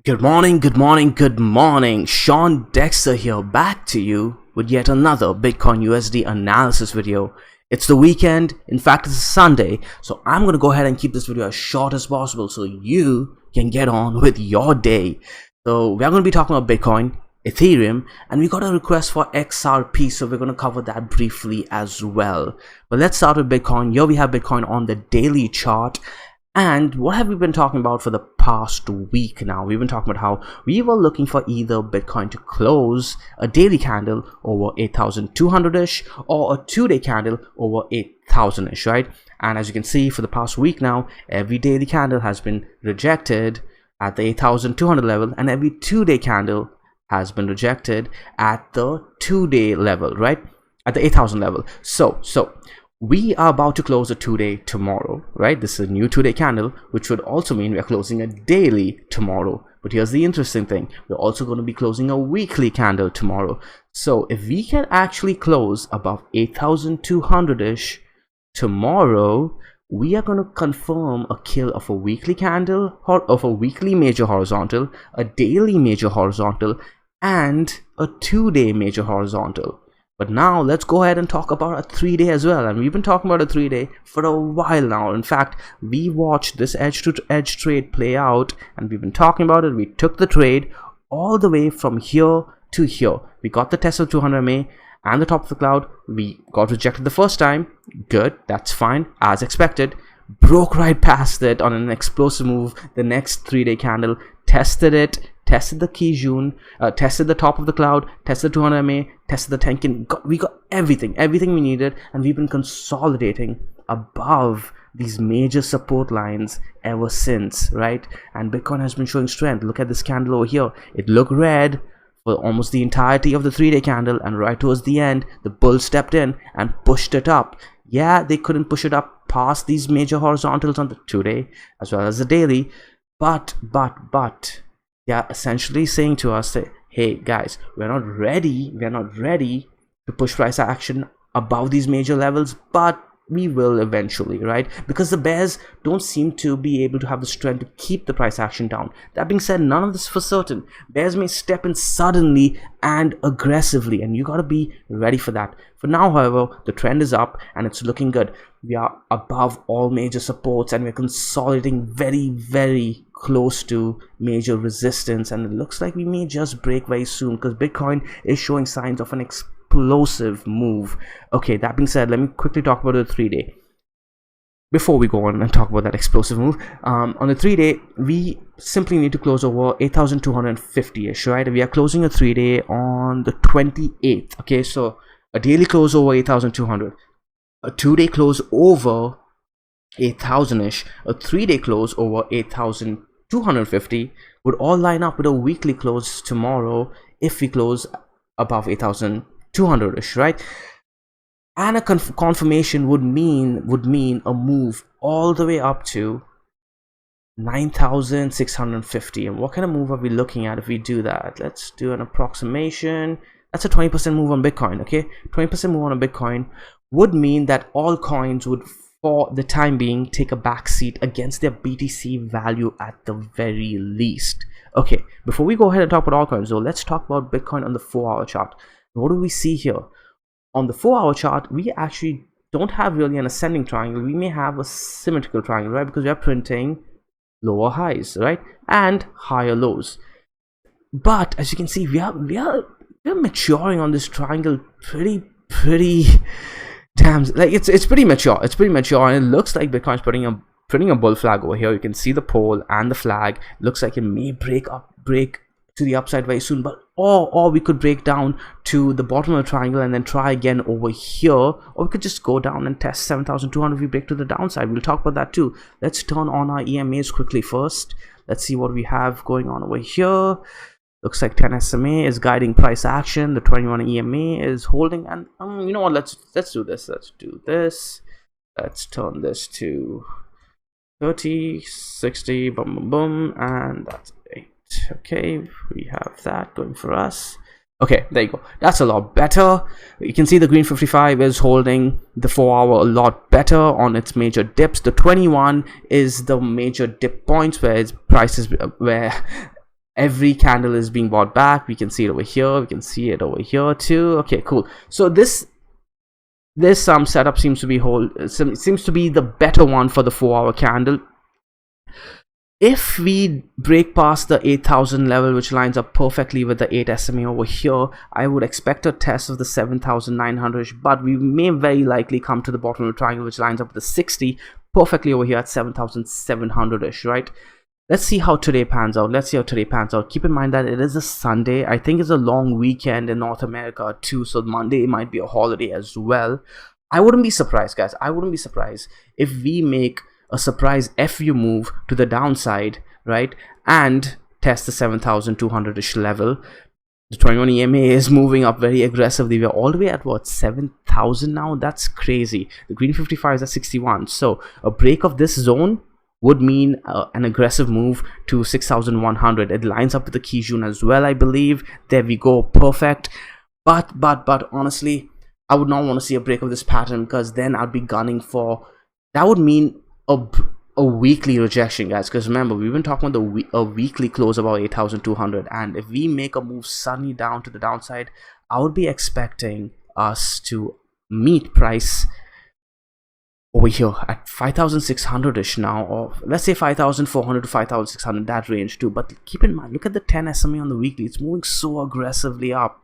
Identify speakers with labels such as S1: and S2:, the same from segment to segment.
S1: Good morning, good morning, good morning. Sean Dexter here, back to you with yet another Bitcoin USD analysis video. It's the weekend, in fact it's a Sunday, so I'm going to go ahead and keep this video as short as possible so you can get on with your day. So we're going to be talking about Bitcoin, Ethereum, and we got a request for XRP, so we're going to cover that briefly as well. But let's start with Bitcoin. Here we have Bitcoin on the daily chart. And what have we been talking about for the past week now? We've been talking about how we were looking for either Bitcoin to close a daily candle over 8,200-ish or a two-day candle over 8,000-ish, right? And as you can see, for the past week now, every daily candle has been rejected at the 8,200 level, and every two-day candle has been rejected at the two-day level, right? At the 8,000 level. So we are about to close a two-day tomorrow, right? This is a new two-day candle, which would also mean we are closing a daily tomorrow. But here's the interesting thing. We're also going to be closing a weekly candle tomorrow. So if we can actually close above 8,200-ish tomorrow, we are going to confirm a kill of a weekly candle, or of a weekly major horizontal, a daily major horizontal, and a two-day major horizontal. But now let's go ahead and talk about a three-day as well. And we've been talking about a three-day for a while now. In fact, we watched this edge-to-edge trade play out, and we've been talking about it. We took the trade all the way from here to here. We got the test of 200 MA and the top of the cloud. We got rejected the first time. Good, that's fine, as expected. Broke right past it on an explosive move. The next three-day candle tested it, tested the Kijun, tested the top of the cloud, tested 200 MA, tested the Tenkin. We got everything we needed, and we've been consolidating above these major support lines ever since, right? And Bitcoin has been showing strength. Look at this candle over here. It looked red for almost the entirety of the three-day candle, and right towards the end, the bull stepped in and pushed it up. Yeah, they couldn't push it up past these major horizontals on the two-day as well as the daily, but yeah, essentially saying to us that, hey guys, we're not ready to push price action above these major levels, but we will eventually, right? Because the bears don't seem to be able to have the strength to keep the price action down. That being said, none of this for certain. Bears may step in suddenly and aggressively, and you got to be ready for that. For now, however, the trend is up and it's looking good. We are above all major supports, and we're consolidating very close to major resistance, and it looks like we may just break very soon because Bitcoin is showing signs of an explosive move. Okay, that being said, let me quickly talk about the three-day before we go on and talk about that explosive move. On the three-day, we simply need to close over 8,250-ish, right? We are closing a three-day on the 28th. Okay, so a daily close over 8,200, a two-day close over 8,000-ish, a three-day close over 8,250 would all line up with a weekly close tomorrow if we close above 8,200-ish, right? And a confirmation would mean a move all the way up to 9,650. And what kind of move are we looking at if we do that? Let's do an approximation. That's a 20% move on Bitcoin, okay? 20% move on a Bitcoin would mean that all coins would, for the time being, take a backseat against their BTC value at the very least. Okay, before we go ahead and talk about altcoins though, let's talk about Bitcoin on the 4-hour chart. What do we see here? On the 4-hour chart, we actually don't have really an ascending triangle. We may have a symmetrical triangle, right? Because we are printing lower highs, right? And higher lows. But as you can see, we are maturing on this triangle pretty damn, like it's pretty mature. It's pretty mature, and it looks like Bitcoin's putting a bull flag over here. You can see the pole and the flag. Looks like it may break to the upside very soon, but or we could break down to the bottom of the triangle and then try again over here, or we could just go down and test 7,200 if we break to the downside. We'll talk about that too. Let's turn on our EMAs quickly first. Let's see what we have going on over here. Looks like 10 SMA is guiding price action. The 21 EMA is holding, and you know what? Let's do this. Let's do this. Let's turn this to 30, 60, boom, and that's 8. Okay, we have that going for us. Okay, there you go. That's a lot better. You can see the green 55 is holding the 4-hour a lot better on its major dips. The 21 is the major dip points where its prices, where every candle is being bought back. We can see it over here, we can see it over here too. Okay, cool. So this setup seems to be the better one for the 4-hour candle. If we break past the 8,000 level, which lines up perfectly with the 8 SMA over here, I would expect a test of the 7,900-ish, but we may very likely come to the bottom of the triangle, which lines up with the 60 perfectly over here at 7,700-ish, right? Let's see how today pans out. Keep in mind that it is a Sunday. I think it's a long weekend in North America too, so Monday might be a holiday as well. I wouldn't be surprised, guys. I wouldn't be surprised if we make a surprise FU move to the downside, right, and test the 7,200-ish level. The 21 EMA is moving up very aggressively. We're all the way at what, 7,000 now? That's crazy. The green 55 is at 61. So a break of this zone would mean an aggressive move to 6,100. It lines up with the Kijun as well, I believe. There we go, perfect. But honestly, I would not want to see a break of this pattern, because then I'd be gunning for, that would mean a weekly rejection, guys. Because remember, we've been talking about a weekly close about 8,200, and if we make a move suddenly down to the downside, I would be expecting us to meet price over here at 5,600-ish now, or let's say 5,400 to 5,600, that range too. But keep in mind, look at the 10 SMA on the weekly. It's moving so aggressively up.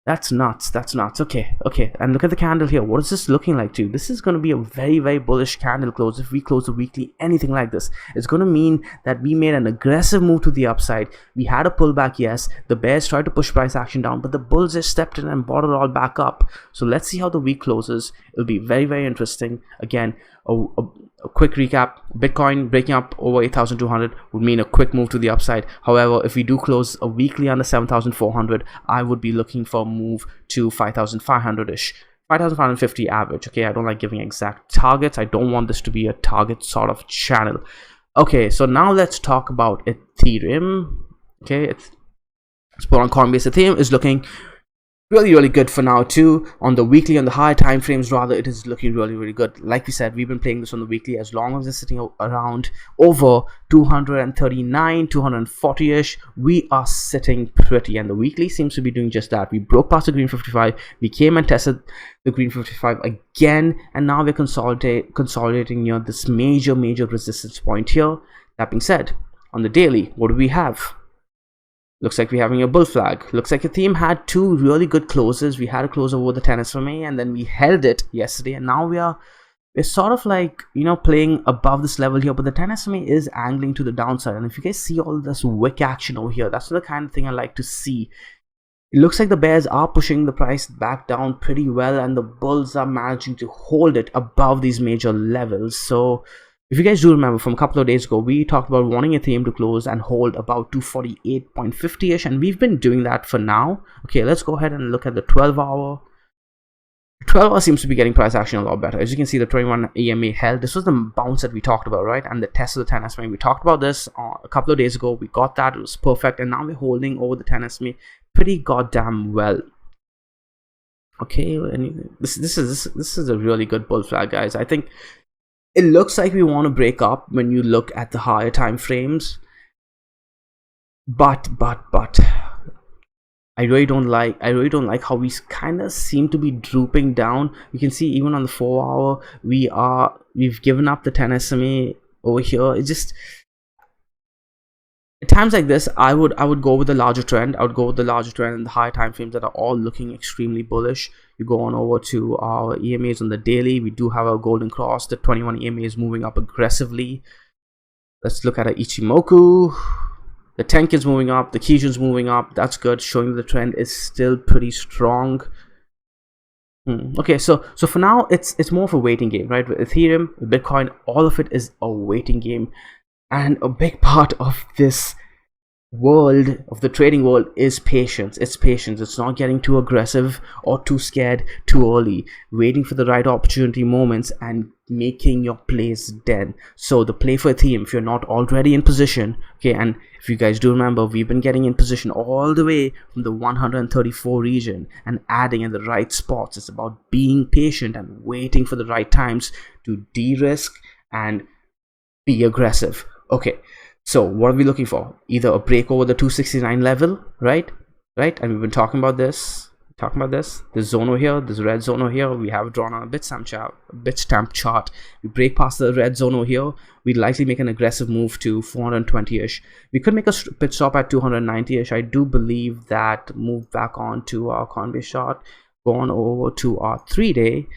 S1: That's nuts. Okay, and look at the candle here. What is this looking like to you? This is going to be a very, very bullish candle close. If we close the weekly anything like this, it's going to mean that we made an aggressive move to the upside. We had a pullback, yes. The bears tried to push price action down, but the bulls just stepped in and brought it all back up. So let's see how the week closes. It'll be very, very interesting. Again, a quick recap: Bitcoin breaking up over 8,200 would mean a quick move to the upside. However, if we do close a weekly under 7,400, I would be looking for a move to 5,500-ish, 5,550 average. Okay, I don't like giving exact targets. I don't want this to be a target sort of channel. Okay, so now let's talk about Ethereum. Okay, it's put on Coinbase. Ethereum is looking really good for now too. On the weekly, on the higher time frames rather, it is looking really good. Like we said, we've been playing this on the weekly. As long as it's sitting around over 239, 240-ish, we are sitting pretty, and the weekly seems to be doing just that. We broke past the green 55, we came and tested the green 55 again, and now we're consolidating near this major resistance point here. That being said, on the daily, what do we have? Looks like we're having a bull flag. Looks like Ethereum had two really good closes. We had a close over the 10 SMA, and then we held it yesterday, and now we're sort of like, you know, playing above this level here, but the 10 SMA is angling to the downside. And if you guys see all this wick action over here, that's the kind of thing I like to see. It looks like the bears are pushing the price back down pretty well, and the bulls are managing to hold it above these major levels. So if you guys do remember, from a couple of days ago, we talked about wanting Ethereum to close and hold about 248.50-ish, and we've been doing that for now. Okay, let's go ahead and look at the 12-hour. 12-hour seems to be getting price action a lot better. As you can see, the 21 EMA held. This was the bounce that we talked about, right? And the test of the 10 SMA. We talked about this a couple of days ago. We got that. It was perfect. And now we're holding over the 10 SMA pretty goddamn well. Okay, and this is a really good bull flag, guys. I think it looks like we want to break up when you look at the higher time frames, but I really don't like how we kind of seem to be drooping down. You can see even on the 4-hour, we've given up the 10 SMA over here. It just, at times like this, I would go with the larger trend. I would go with the larger trend in the higher time frames that are all looking extremely bullish. You go on over to our EMAs on the daily. We do have our golden cross. The 21 EMA is moving up aggressively. Let's look at our Ichimoku. The Tenki is moving up. The Kijun's moving up. That's good, showing the trend is still pretty strong. Okay, so for now, it's more of a waiting game, right? With Ethereum, with Bitcoin, all of it is a waiting game. And a big part of this world, of the trading world, is patience. It's patience. It's not getting too aggressive or too scared too early, waiting for the right opportunity moments and making your plays then. So the play for Ethereum, if you're not already in position, okay, and if you guys do remember, we've been getting in position all the way from the 134 region and adding in the right spots. It's about being patient and waiting for the right times to de-risk and be aggressive. Okay, So what are we looking for? Either a break over the 269 level, right? And we've been talking about this. This zone over here, this red zone over here, we have drawn on a bitstamp chart. We break past the red zone over here, we'd likely make an aggressive move to 420-ish. We could make a pit stop at 290-ish. I do believe that move back on to our Coinbase chart, go on over to our 3-day.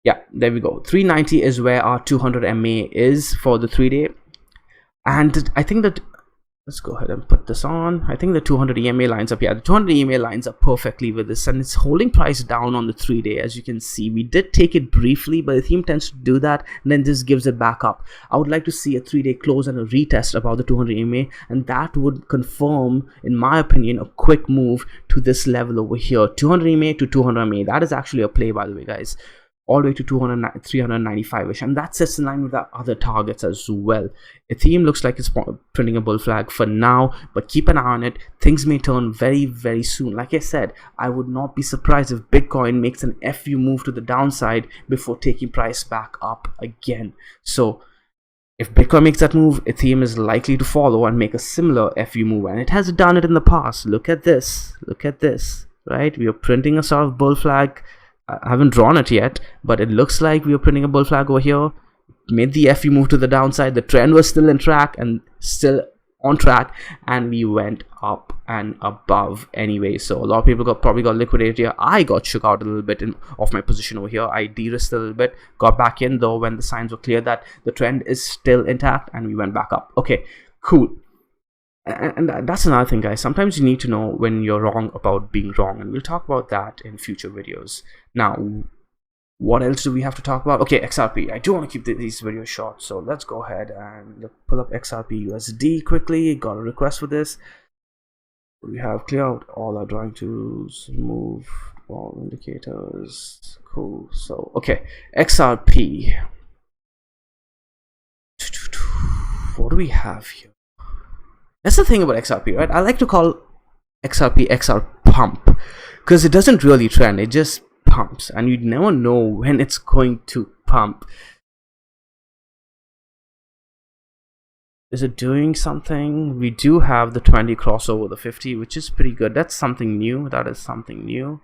S1: Yeah, there we go. 390 is where our 200 MA is for the 3-day. And I think that, let's go ahead and put this on. I think the 200 EMA lines up. Yeah, the 200 EMA lines up perfectly with this, and it's holding price down on the 3-day. As you can see, we did take it briefly, but the theme tends to do that, and then this gives it back up. I would like to see a 3-day close and a retest about the 200 EMA, and that would confirm, in my opinion, a quick move to this level over here, 200 EMA to 200 MA. That is actually a play, by the way, guys, all the way to 395-ish, and that sits in line with our other targets as well. Ethereum looks like it's printing a bull flag for now, but keep an eye on it. Things may turn very, very soon. Like I said, I would not be surprised if Bitcoin makes an FU move to the downside before taking price back up again. So if Bitcoin makes that move, Ethereum is likely to follow and make a similar FU move, and it has done it in the past. Look at this, right? We are printing a sort of bull flag. I haven't drawn it yet, but it looks like we are printing a bull flag over here. Made the FU move to the downside. The trend was still in track and still on track, and we went up and above anyway. So a lot of people probably got liquidated here. I got shook out a little bit off my position over here. I de-risked a little bit, got back in though when the signs were clear that the trend is still intact, and we went back up. Okay, cool. And that's another thing, guys. Sometimes you need to know when you're wrong about being wrong, and we'll talk about that in future videos. Now, what else do we have to talk about? Okay, XRP. I do want to keep these videos short, so let's go ahead and pull up XRP USD quickly. Got a request for this. We have clear out all our drawing tools, remove all indicators. Cool. So, okay, XRP. What do we have here? That's the thing about XRP, right? I like to call XRP XR pump because it doesn't really trend. It just pumps, and you never know when it's going to pump. Is it doing something? We do have the 20 crossover the 50, which is pretty good. That's something new. That is something new.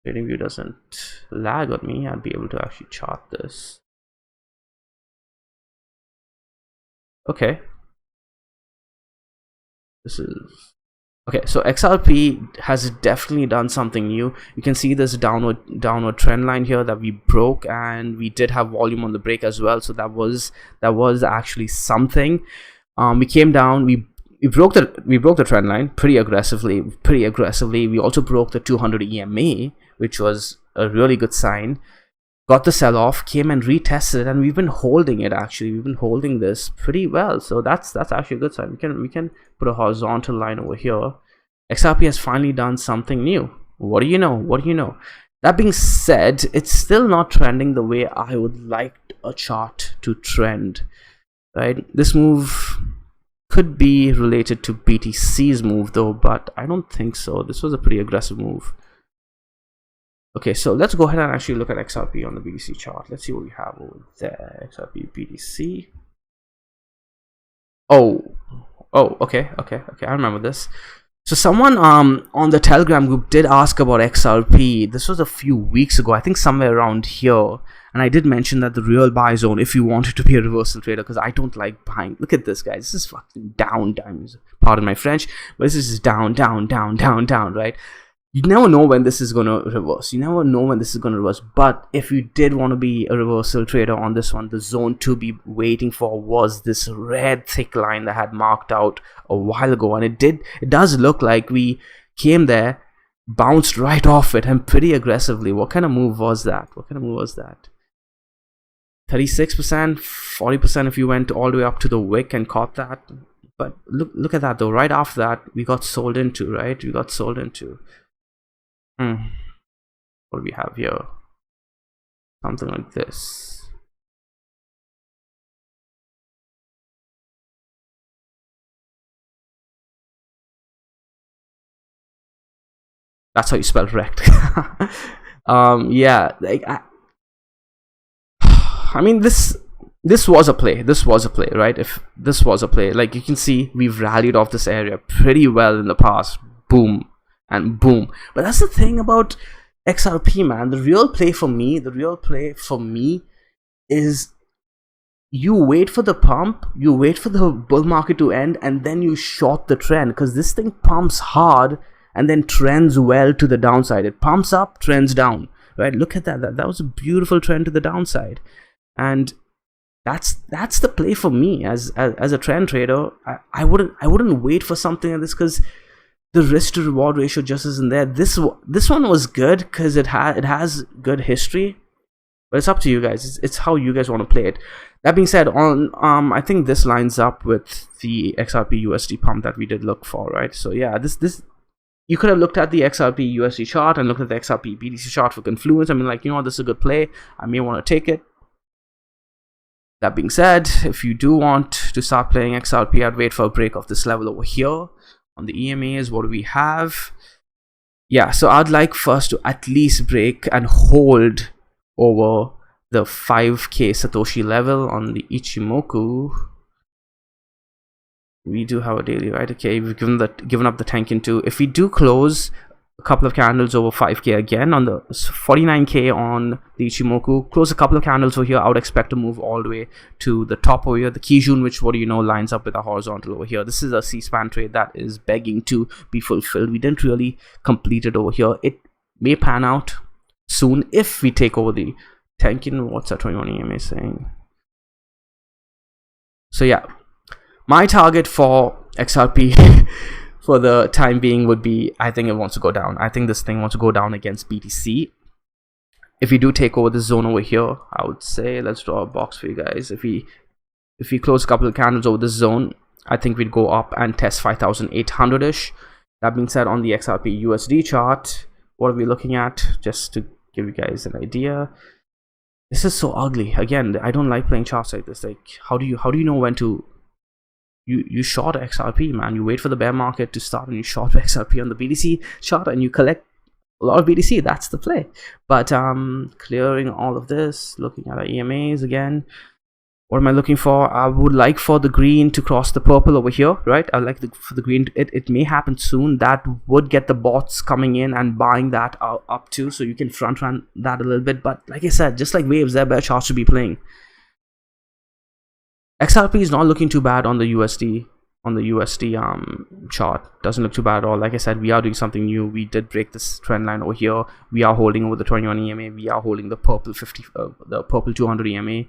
S1: Trading view doesn't lag on me. I'd be able to actually chart this. Okay. This is okay. So XRP has definitely done something new. You can see this downward trend line here that we broke, and we did have volume on the break as well. So that was actually something. We came down. We broke the trend line pretty aggressively. We also broke the 200 EMA, which was a really good sign. Got the sell-off, came and retested, and we've been holding it. Actually, we've been holding this pretty well, so that's actually a good sign. We can put a horizontal line over here. XRP has finally done something new. What do you know? That being said, it's still not trending the way I would like a chart to trend, right? This move could be related to BTC's move though, but I don't think so. This was a pretty aggressive move. Okay, so let's go ahead and actually look at XRP on the BTC chart. Let's see what we have over there. XRP BTC. Oh, okay, I remember this. So someone on the Telegram group did ask about XRP. This was a few weeks ago, I think somewhere around here. And I did mention that the real buy zone, if you wanted to be a reversal trader, because I don't like buying. Look at this, guys. This is fucking down. Pardon my French, but this is down, right? You never know when this is going to reverse. But if you did want to be a reversal trader on this one, the zone to be waiting for was this red thick line that had marked out a while ago. And it does look like we came there, bounced right off it, and pretty aggressively. What kind of move was that? 36%, 40% if you went all the way up to the wick and caught that. But look at that though. Right after that, we got sold into, right? What do we have here? Something like this. That's how you spell wrecked. Yeah, like I mean, this this was a play. This was a play, right? If this was a play, like you can see, we've rallied off this area pretty well in the past. Boom and boom. But that's the thing about XRP, man. The real play for me is you wait for the pump, you wait for the bull market to end, and then you short the trend, because this thing pumps hard and then trends well to the downside. It pumps up, trends down, right? Look at that. That was a beautiful trend to the downside, and that's the play for me as a trend trader. I wouldn't wait for something like this, because the risk to reward ratio just isn't there. This one was good because it has good history, but it's up to you guys. It's how you guys want to play it. That being said, I think this lines up with the XRP USD pump that we did look for, right? So yeah, this you could have looked at the XRP USD chart and looked at the XRP BTC chart for confluence. I mean, like, you know what, this is a good play. I may want to take it. That being said, if you do want to start playing XRP, I'd wait for a break of this level over here. On the EMAs, what do we have? Yeah, so I'd like first to at least break and hold over the 5k Satoshi level on the Ichimoku. We do have a daily, right? Okay, we've given up the Tenkin too. If we do close a couple of candles over 5k again on the 49k on the Ichimoku, close a couple of candles over here, I would expect to move all the way to the top over here, the Kijun, which, what do you know, lines up with a horizontal over here. This is a C-span trade that is begging to be fulfilled. We didn't really complete it over here. It may pan out soon if we take over the Tenkin. What's that 21 EMA saying? So yeah, my target for XRP for the time being would be, I think it wants to go down. I think this thing wants to go down against BTC. If we do take over this zone over here, I would say, let's draw a box for you guys. If we close a couple of candles over this zone, I think we'd go up and test 5,800-ish. That being said, on the XRP USD chart, what are we looking at? Just to give you guys an idea. This is so ugly. Again, I don't like playing charts like this. Like, how do you know when to you short XRP, man? You wait for the bear market to start and you short XRP on the BTC chart and you collect a lot of BTC. That's the play. But clearing all of this, looking at our EMAs again. What am I looking for? I would like for the green to cross the purple over here, right? I like for the green. It may happen soon. That would get the bots coming in and buying that up too, so you can front run that a little bit. But like I said, just like waves, their bear charts should be playing. XRP is not looking too bad on the USD chart. Doesn't look too bad at all. Like I said, we are doing something new. We did break this trend line over here. We are holding over the 21 EMA. We are holding the purple 50, the purple 200 EMA.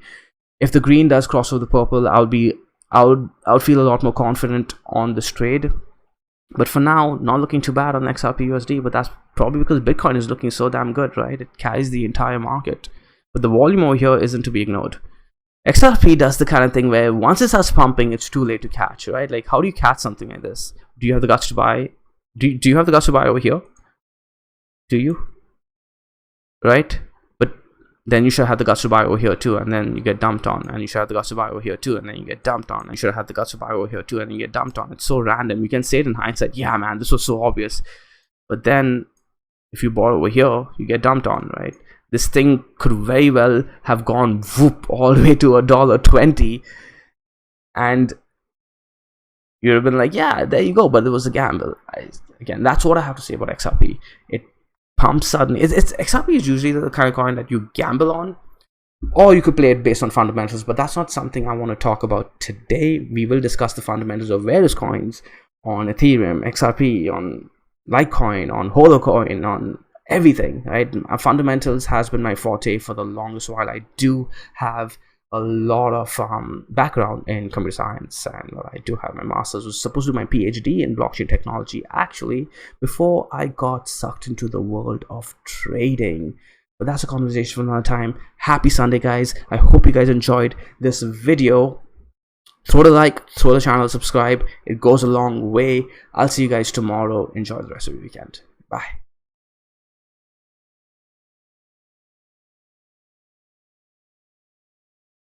S1: If the green does cross over the purple, I would feel a lot more confident on this trade. But for now, not looking too bad on XRP USD. But that's probably because Bitcoin is looking so damn good, right? It carries the entire market. But the volume over here isn't to be ignored. XRP does the kind of thing where once it starts pumping, it's too late to catch, right? Like, how do you catch something like this? Do you have the guts to buy? Do you have the guts to buy over here? Do you? Right? But then you should have the guts to buy over here too, and then you get dumped on. And you should have the guts to buy over here too, and then you get dumped on. And you should have the guts to buy over here too, and then you get dumped on. It's so random. You can say it in hindsight, yeah, man, this was so obvious. But then if you bought over here, you get dumped on, right? This thing could very well have gone whoop all the way to $1.20, and you'd have been like, yeah, there you go. But it was a gamble. Again, that's what I have to say about XRP. It pumps suddenly. XRP is usually the kind of coin that you gamble on, or you could play it based on fundamentals. But that's not something I want to talk about today. We will discuss the fundamentals of various coins on Ethereum, XRP, on Litecoin, on Holocoin, on everything, right? Fundamentals has been my forte for the longest while. I do have a lot of background in computer science, and I do have my master's. I was supposed to do my PhD in blockchain technology actually before I got sucked into the world of trading. But that's a conversation for another time. Happy Sunday, guys. I hope you guys enjoyed this video. Throw the like, throw the channel, subscribe. It goes a long way. I'll see you guys tomorrow. Enjoy the rest of your weekend. Bye.